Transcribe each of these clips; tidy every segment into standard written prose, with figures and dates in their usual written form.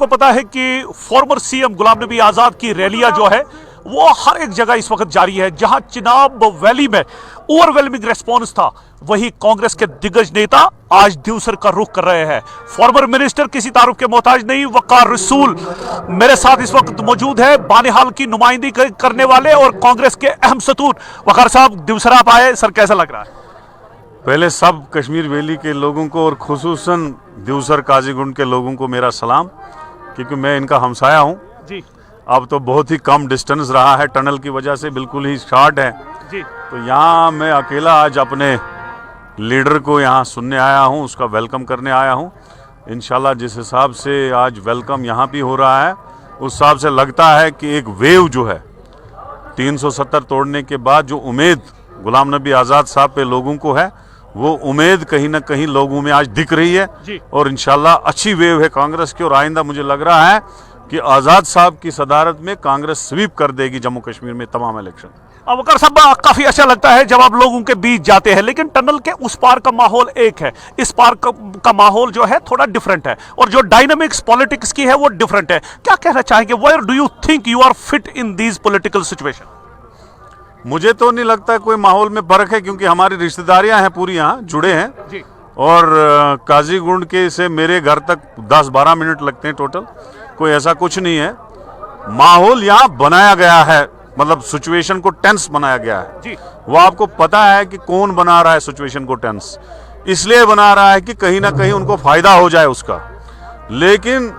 आपको पता है कि फॉर्मर सीएम गुलाम नबी आजाद की रैलियां जो है वो हर एक जगह इस वक्त जारी है। जहां चिनाब वैली में ओवरवेलमिंग रेस्पॉन्स था, वही कांग्रेस के दिग्गज नेता आज दिवसर का रुख कर रहे हैं। फॉर्मर मिनिस्टर किसी तारुफ के मोहताज नहीं, वकार रसूल मेरे साथ इस वक्त मौजूद है, बानिहाल की नुमाइंदगी करने वाले और कांग्रेस के अहम सतून। वकार साहब, दिवसर आप आए, सर कैसा लग रहा है? पहले सब कश्मीर वैली के लोगों को और खुसूसन दिवसर काजीगुंड के लोगों को मेरा सलाम, क्योंकि मैं इनका हमसाया हूं जी। अब तो बहुत ही कम डिस्टेंस रहा है, टनल की वजह से बिल्कुल ही शॉर्ट है जी। तो यहाँ मैं अकेला आज अपने लीडर को यहाँ सुनने आया हूँ, उसका वेलकम करने आया हूँ। इंशाल्लाह जिस हिसाब से आज वेलकम यहाँ भी हो रहा है, उस हिसाब से लगता है कि एक वेव जो है 370 तोड़ने के बाद जो उम्मीद गुलाम नबी आज़ाद साहब पे लोगों को है, वो उम्मीद कहीं ना कहीं लोगों में आज दिख रही है जी। और इंशाल्लाह अच्छी वेव है कांग्रेस की, और आइंदा मुझे लग रहा है कि आज़ाद साहब की सदारत में कांग्रेस स्वीप कर देगी जम्मू कश्मीर में तमाम इलेक्शन। वकार साहब, काफी अच्छा लगता है जब आप लोगों के बीच जाते हैं, लेकिन टनल के उस पार का माहौल एक है, इस पार का माहौल जो है थोड़ा डिफरेंट है, और जो डायनामिक्स पॉलिटिक्स की है वो डिफरेंट है। क्या कहना चाहेंगे, where do you think you are fit in these political situation? मुझे तो नहीं लगता कोई माहौल में फर्क है, क्योंकि हमारी रिश्तेदारियां हैं पूरी, यहाँ जुड़े हैं जी। और काजीगुंड के से मेरे घर तक 10-12 मिनट लगते हैं टोटल, कोई ऐसा कुछ नहीं है। माहौल यहाँ बनाया गया है, मतलब सिचुएशन को टेंस बनाया गया है जी। वो आपको पता है कि कौन बना रहा है सिचुएशन को टेंस, इसलिए बना रहा है कि कहीं ना कहीं उनको फायदा हो जाए उसका। लेकिन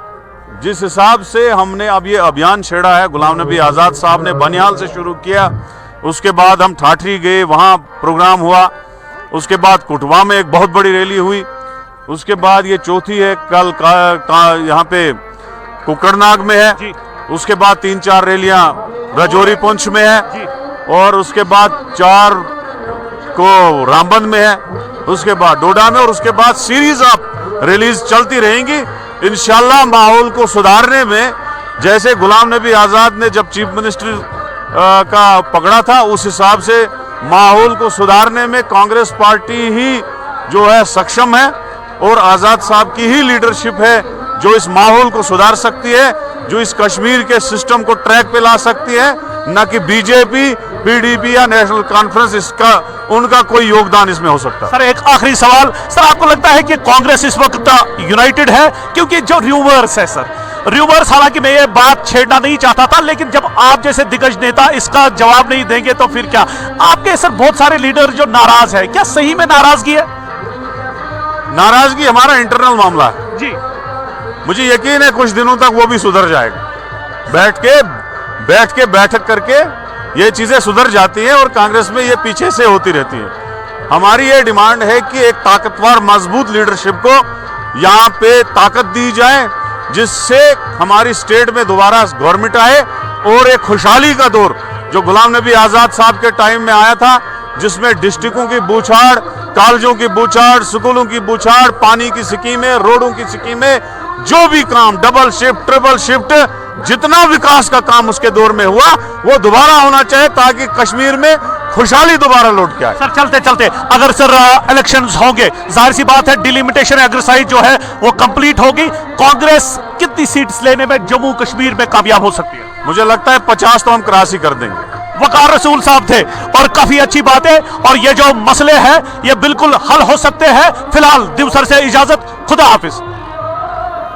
जिस हिसाब से हमने अब ये अभियान छेड़ा है, गुलाम नबी आज़ाद साहब ने बनिहाल से शुरू किया, उसके बाद हम ठाठरी गए, वहाँ प्रोग्राम हुआ, उसके बाद कुटवा में एक बहुत बड़ी रैली हुई, उसके बाद ये चौथी है कल यहाँ पे कुकड़नाग में है जी। उसके बाद 3-4 रैलियां राजौरी पुंछ में है जी। और उसके बाद 4 को रामबन में है, उसके बाद डोडा में, और उसके बाद सीरीज ऑफ रिलीज चलती रहेंगी इंशाल्लाह। माहौल को सुधारने में, जैसे गुलाम नबी आज़ाद ने जब चीफ मिनिस्टर का पकड़ा था, उस हिसाब से माहौल को सुधारने में कांग्रेस पार्टी ही जो है सक्षम है, और आज़ाद साहब की ही लीडरशिप है जो इस माहौल को सुधार सकती है, जो इस कश्मीर के सिस्टम को ट्रैक पे ला सकती है, न कि बीजेपी, पीडीपी या नेशनल कॉन्फ्रेंस। इसका उनका कोई योगदान इसमें हो सकता है। सर, एक आखिरी सवाल, सर आपको लगता है कि कांग्रेस इस वक्त यूनाइटेड है? क्योंकि जो र्यूमर्स है सर, र्यूमर्स, हालांकि मैं ये बात छेड़ना नहीं चाहता था, लेकिन जब आप जैसे दिग्गज नेता इसका जवाब नहीं देंगे तो फिर क्या? आपके सर बहुत सारे लीडर जो नाराज है, क्या सही में नाराजगी है? नाराजगी हमारा इंटरनल मामला है जी। मुझे यकीन है कुछ दिनों तक वो भी सुधर जाएगा। बैठ के बैठक करके ये चीजें सुधर जाती हैं, और कांग्रेस में ये पीछे से होती रहती है। हमारी ये डिमांड है कि एक ताकतवर मजबूत लीडरशिप को यहाँ पे ताकत दी जाए, जिससे हमारी स्टेट में दोबारा गवर्नमेंट आए, और एक खुशहाली का दौर जो गुलाम नबी आज़ाद साहब के टाइम में आया था, जिसमें डिस्ट्रिक्टों की बूछाड़, कॉलेजों की बूछाड़, स्कूलों की बूछाड़, पानी की स्कीमें, रोडों की स्कीमें, जो भी काम, डबल शिफ्ट, ट्रिपल शिफ्ट, जितना विकास का काम उसके दौर में हुआ वो दोबारा होना चाहिए, ताकि कश्मीर में खुशहाली दोबारा लौट के आए। सर चलते चलते अगर सर इलेक्शंस होंगे, जाहिर सी बात है डिलिमिटेशन एक्सरसाइज जो है वो कंप्लीट होगी, कांग्रेस कितनी सीट्स लेने में जम्मू कश्मीर में कामयाब हो सकती है? मुझे लगता है 50 तो हम क्रॉस ही कर देंगे। वकार रसूल साहब थे, और काफी अच्छी बात है, और ये जो मसले हैं ये बिल्कुल हल हो सकते हैं। फिलहाल दिवसर से इजाजत, खुदा हाफिज।